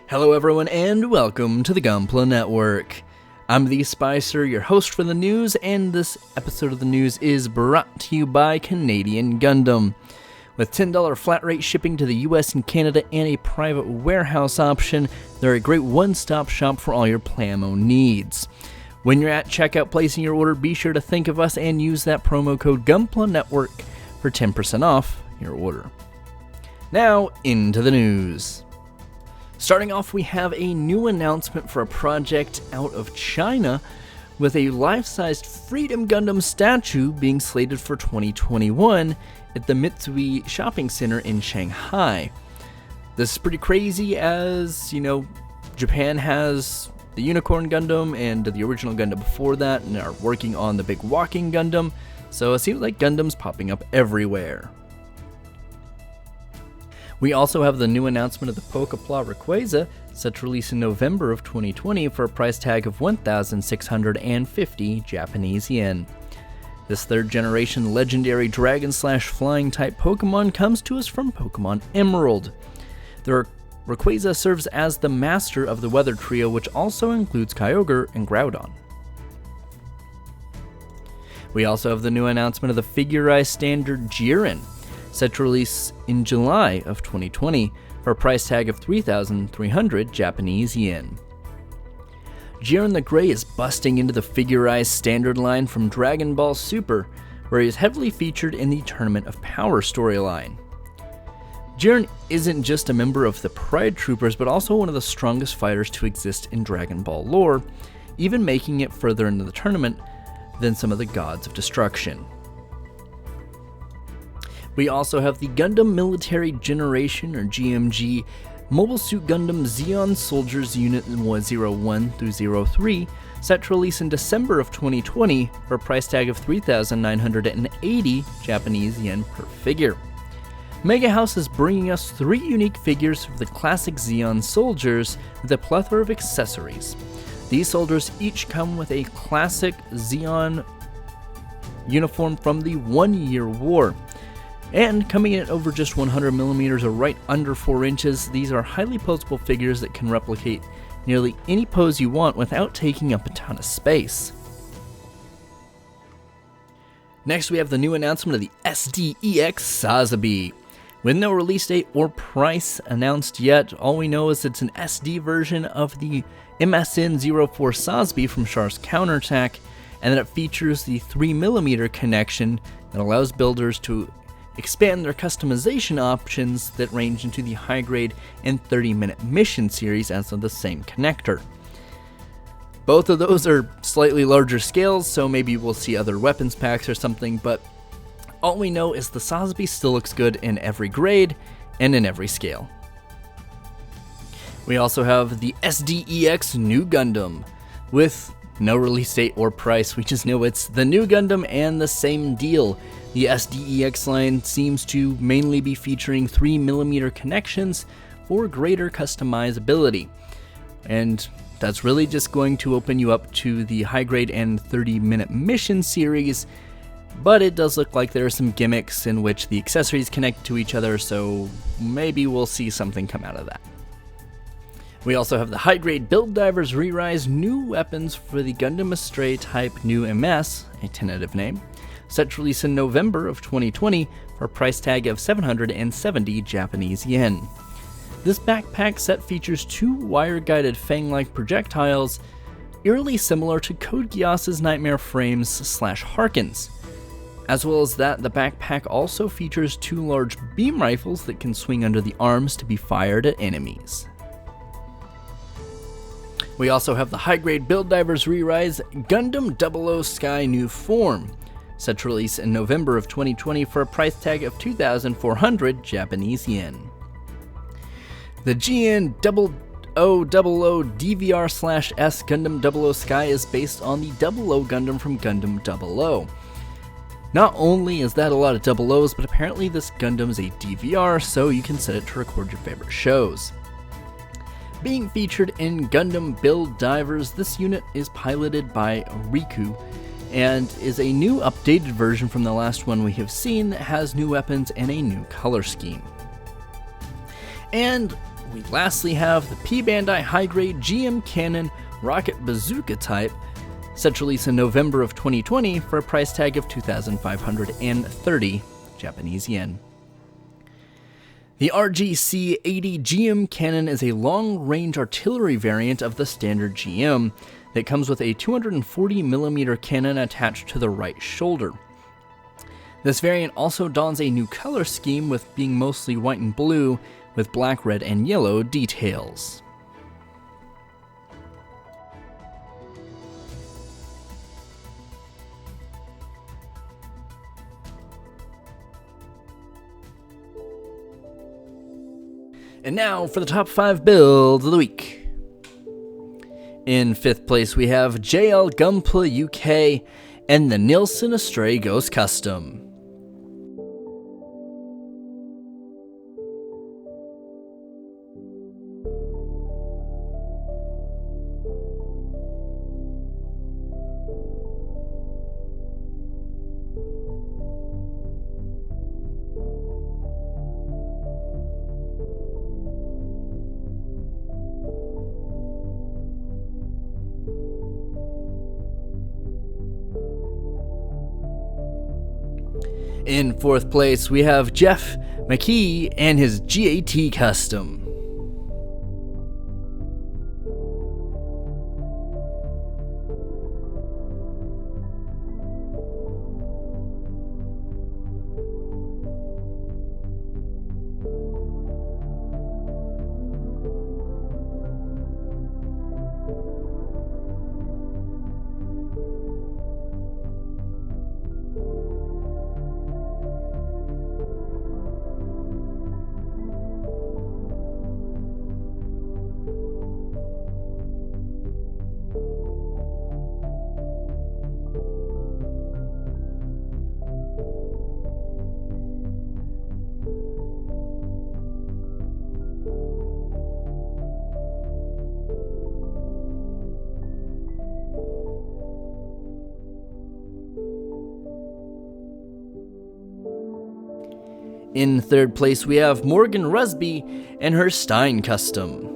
Hello everyone and welcome to the Gunpla Network. I'm the Spicer, your host for the news, and this episode of the news is brought to you by Canadian Gundam. With $10 flat rate shipping to the US and Canada and a private warehouse option, they're a great one-stop shop for all your Plamo needs. When you're at checkout placing your order, be sure to think of us and use that promo code Gunpla Network for 10% off your order. Now, into the news. Starting off, we have a new announcement for a project out of China with a life-sized Freedom Gundam statue being slated for 2021 at the Mitsui Shopping Center in Shanghai. This is pretty crazy as, Japan has the Unicorn Gundam and the original Gundam before that and are working on the big walking Gundam, so it seems like Gundam's popping up everywhere. We also have the new announcement of the Gunpla Rayquaza, set to release in November of 2020 for a price tag of 1,650 Japanese yen. This third generation legendary dragon/flying type Pokemon comes to us from Pokemon Emerald. The Rayquaza serves as the master of the Weather Trio, which also includes Kyogre and Groudon. We also have the new announcement of the figurized standard Jiren, set to release in July of 2020 for a price tag of 3,300 Japanese yen. Jiren the Grey is busting into the figurized standard line from Dragon Ball Super, where he is heavily featured in the Tournament of Power storyline. Jiren isn't just a member of the Pride Troopers, but also one of the strongest fighters to exist in Dragon Ball lore, even making it further into the tournament than some of the Gods of Destruction. We also have the Gundam Military Generation, or GMG, Mobile Suit Gundam Zeon Soldiers Unit 01 through 03, set to release in December of 2020 for a price tag of 3,980 Japanese yen per figure. Mega House is bringing us 3 unique figures of the classic Zeon Soldiers with a plethora of accessories. These soldiers each come with a classic Zeon uniform from the 1-Year War. And coming in at over just 100mm or right under 4 inches, these are highly posable figures that can replicate nearly any pose you want without taking up a ton of space. Next, we have the new announcement of the SDEX Sazabi. With no release date or price announced yet, all we know is it's an SD version of the MSN-04 Sazabi from Char's Counterattack, and that it features the 3mm connection that allows builders to expand their customization options that range into the high-grade and 30-minute mission series as of the same connector. Both of those are slightly larger scales, so maybe we'll see other weapons packs or something, but all we know is the Sazabi still looks good in every grade and in every scale. We also have the SDEX New Gundam. With no release date or price, we just know it's the new Gundam and the same deal. The SDEX line seems to mainly be featuring 3mm connections for greater customizability. And that's really just going to open you up to the high grade and 30-minute mission series, but it does look like there are some gimmicks in which the accessories connect to each other, so maybe we'll see something come out of that. We also have the high-grade Build Divers Re-Rise new weapons for the Gundam Astray Type New MS, a tentative name, set to release in November of 2020 for a price tag of 770 Japanese yen. This backpack set features 2 wire-guided fang-like projectiles, eerily similar to Code Geass's Nightmare Frames / Harkins. As well as that, the backpack also features 2 large beam rifles that can swing under the arms to be fired at enemies. We also have the high-grade Build Divers Re-Rise Gundam 00 Sky New Form, set to release in November of 2020 for a price tag of 2,400 Japanese yen. The GN 0000 DVR/S Gundam 00 Sky is based on the 00 Gundam from Gundam 00. Not only is that a lot of 00s, but apparently this Gundam is a DVR, so you can set it to record your favorite shows. Being featured in Gundam Build Divers, this unit is piloted by Riku, and is a new updated version from the last one we have seen that has new weapons and a new color scheme. And we lastly have the P Bandai high-grade GM Cannon Rocket Bazooka type, set to release in November of 2020 for a price tag of 2,530 Japanese yen. The RGC-80 GM Cannon is a long-range artillery variant of the standard GM that comes with a 240mm cannon attached to the right shoulder. This variant also dons a new color scheme, with being mostly white and blue with black, red, and yellow details. And now for the top 5 builds of the week. In 5th place, we have JL Gunpla UK and the Nielsen Astray Ghost Custom. In 4th place, we have Jeff McKee and his GAT Custom. In 3rd place, we have Morgan Rusby and her Stein Custom.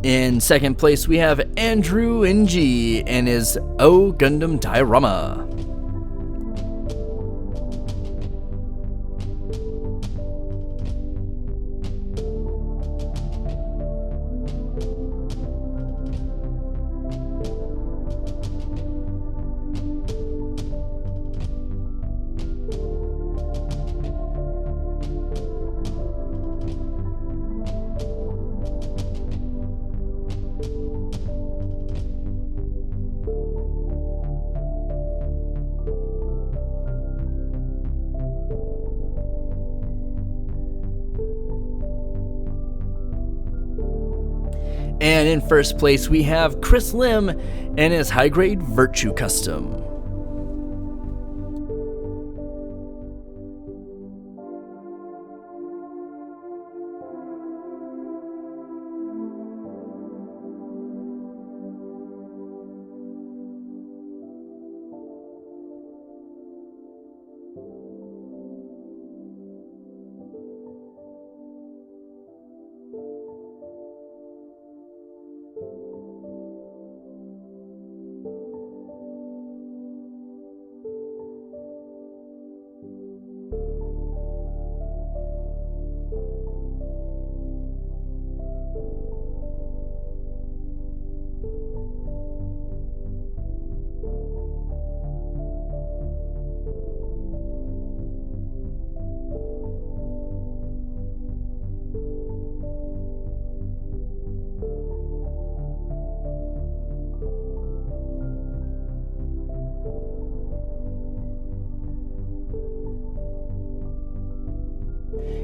In 2nd place, we have Andrew NG and his O Gundam Diorama. And in 1st place, we have Chris Lim and his high-grade Virtue Custom.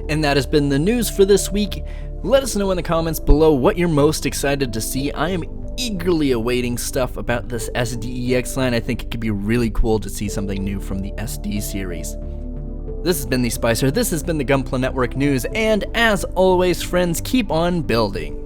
And that has been the news for this week. Let us know in the comments below what you're most excited to see. I am eagerly awaiting stuff about this SDEX line. I think it could be really cool to see something new from the SD series. This has been the Spicer, this has been the Gunpla Network News, and as always, friends, keep on building.